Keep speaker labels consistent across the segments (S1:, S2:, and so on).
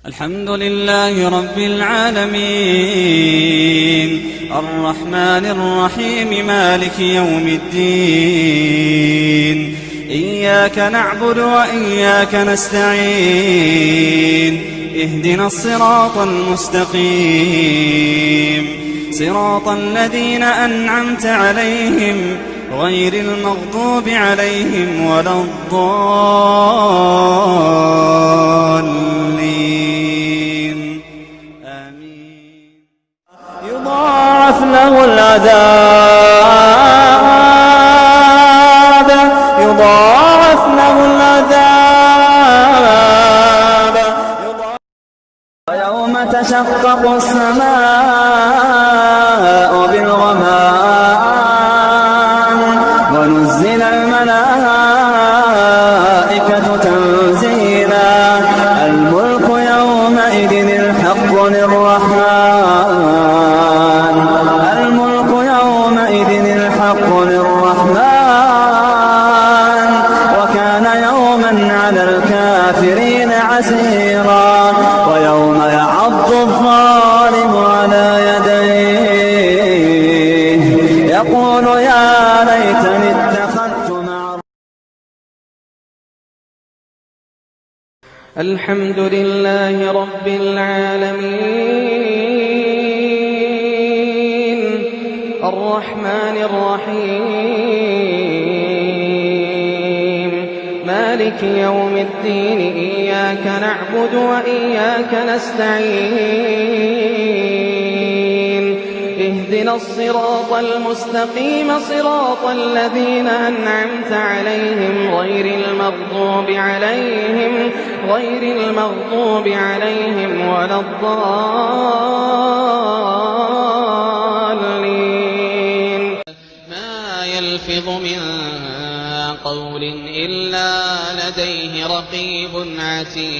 S1: الحمد لله رب العالمين الرحمن الرحيم مالك يوم الدين إياك نعبد وإياك نستعين اهدنا الصراط المستقيم صراط الذين أنعمت عليهم غير المغضوب عليهم ولا الضالين آمين.
S2: يضاعف له العذاب ويوم تشقق السماء بالغمام ونزل الملائكة تنزيلا الملك يومئذ الحق للرحمن وكان يوما على الكافرين عسيرا ويوم يعض الظالم على يديه يقول يا ليتني اتخذت مع
S3: الحمد لله رب العالمين الرحمن الرحيم مالك يوم الدين إياك نعبد وإياك نستعين اهدنا الصراط المستقيم صراط الذين أنعمت عليهم غير المغضوب عليهم ولا الضالين ما يلفظ من قول إلا لديه رقيب عتيد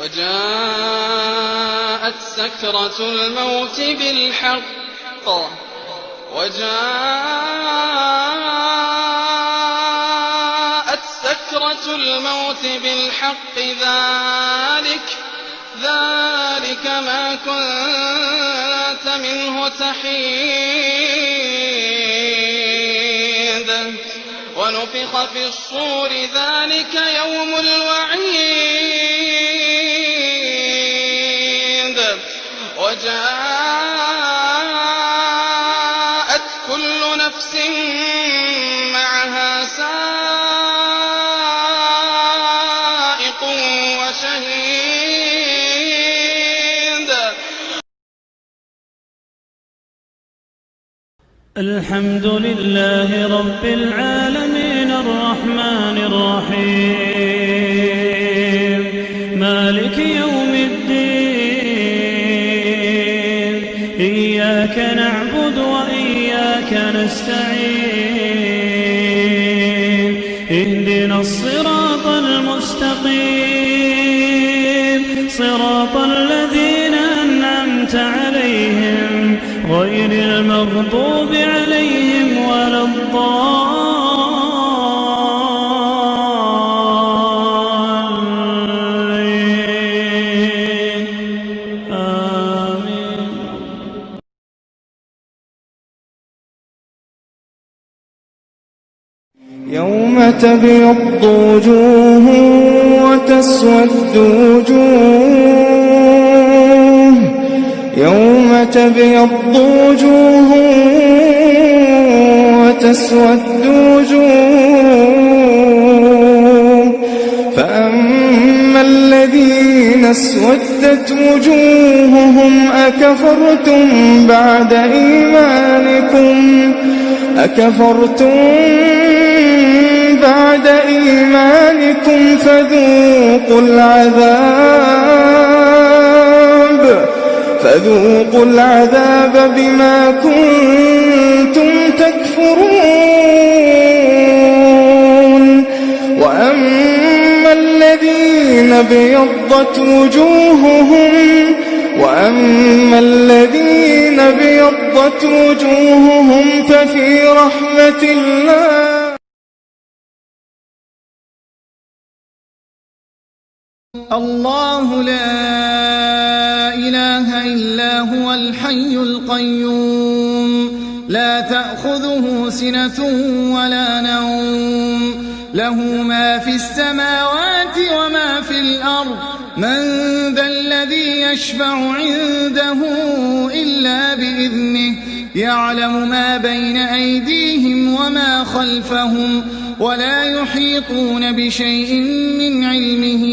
S3: وجاءت سكرة الموت بالحق ذلك ما كنت منه تحيد ونفخ في الصور ذلك يوم الوعيد وجاءت كل نفس معها سائق وشهيد.
S4: الحمد لله رب العالمين الرحمن الرحيم مالك يوم الدين إياك نعبد وإياك نستعين اهدنا الصراط المستقيم صراط الذين أنعمت عليهم غير المغضوب عليهم ولا الضالين آمين.
S2: يوم تبيض وجوه وتسود وجوه يوم تبيض وجوه وتسود وجوه فأما الذين اسودت وجوههم أكفرتم بعد إيمانكم فذوقوا العذاب بما كنتم تكفرون. وأما الذين ابيضت وجوههم ففي رحمة الله الله لا إله إلا هو الحي القيوم لا تأخذه سنة ولا نوم له ما في السماوات وما في الأرض من ذا الذي يشفع عنده إلا بإذنه يعلم ما بين أيديهم وما خلفهم ولا يحيطون بشيء من علمه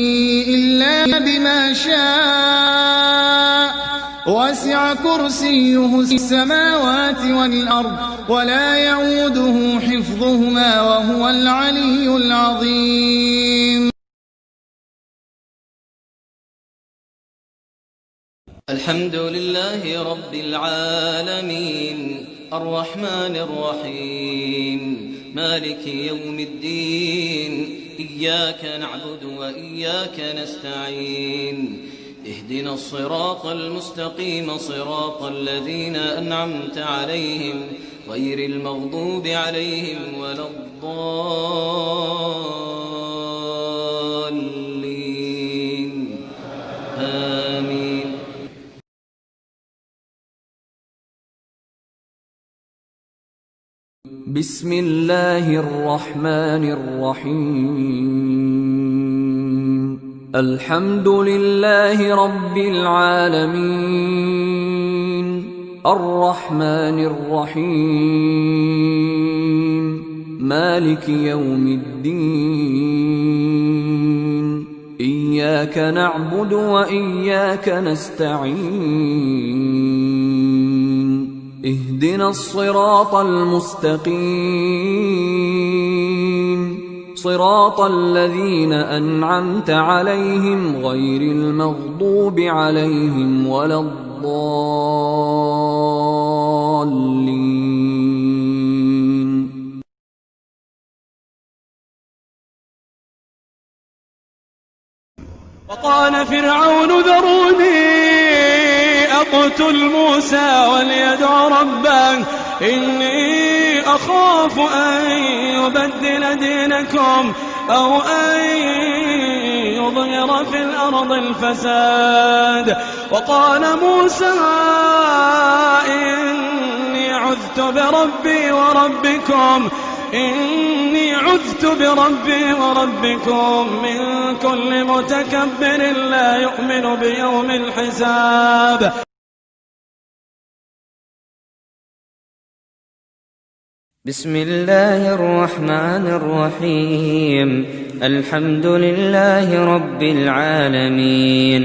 S2: إلا بما شاء وسع كرسيه السماوات والأرض ولا يؤوده حفظهما وهو العلي العظيم.
S3: الحمد لله رب العالمين الرحمن الرحيم مالك يوم الدين إياك نعبد وإياك نستعين اهدنا الصراط المستقيم صراط الذين أنعمت عليهم غير المغضوب عليهم ولا الضالين آمين.
S5: بسم الله الرحمن الرحيم الحمد لله رب العالمين الرحمن الرحيم مالك يوم الدين إياك نعبد وإياك نستعين اهدنا الصراط المستقيم صراط الذين أنعمت عليهم غير المغضوب عليهم ولا الضالين.
S4: وقال فرعون ذروني أقتل موسى وليدع ربه إني أخاف أن يبدل دينكم أو أن يظهر في الأرض الفساد. وقال موسى إني عذت بربي وربكم من كل متكبر لا يؤمن بيوم الحساب.
S6: بسم الله الرحمن الرحيم الحمد لله رب العالمين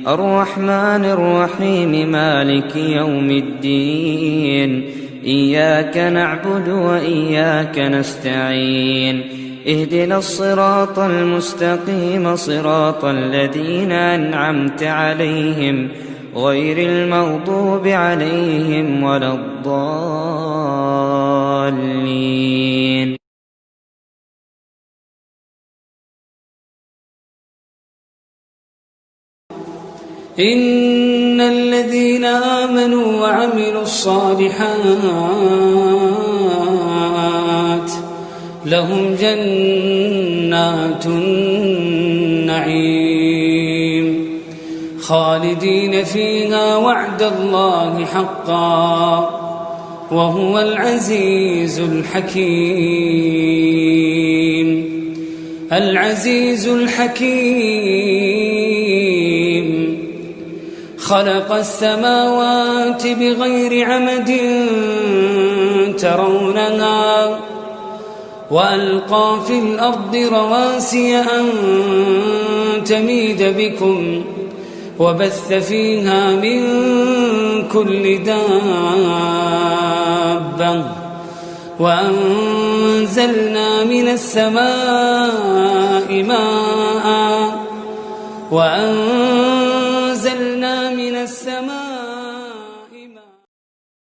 S6: الرحمن الرحيم مالك يوم الدين إياك نعبد وإياك نستعين اهدنا الصراط المستقيم صراط الذين أنعمت عليهم غير المغضوب عليهم ولا الضالين. إن الذين آمنوا وعملوا الصالحات لهم جنات النعيم خالدين فيها وعد الله حقا وهو العزيز الحكيم. العزيز الحكيم خلق السماوات بغير عمد ترونها وألقى في الأرض رواسي أن تميد بكم وبث فيها من كل دابة وأنزلنا من السماء ماء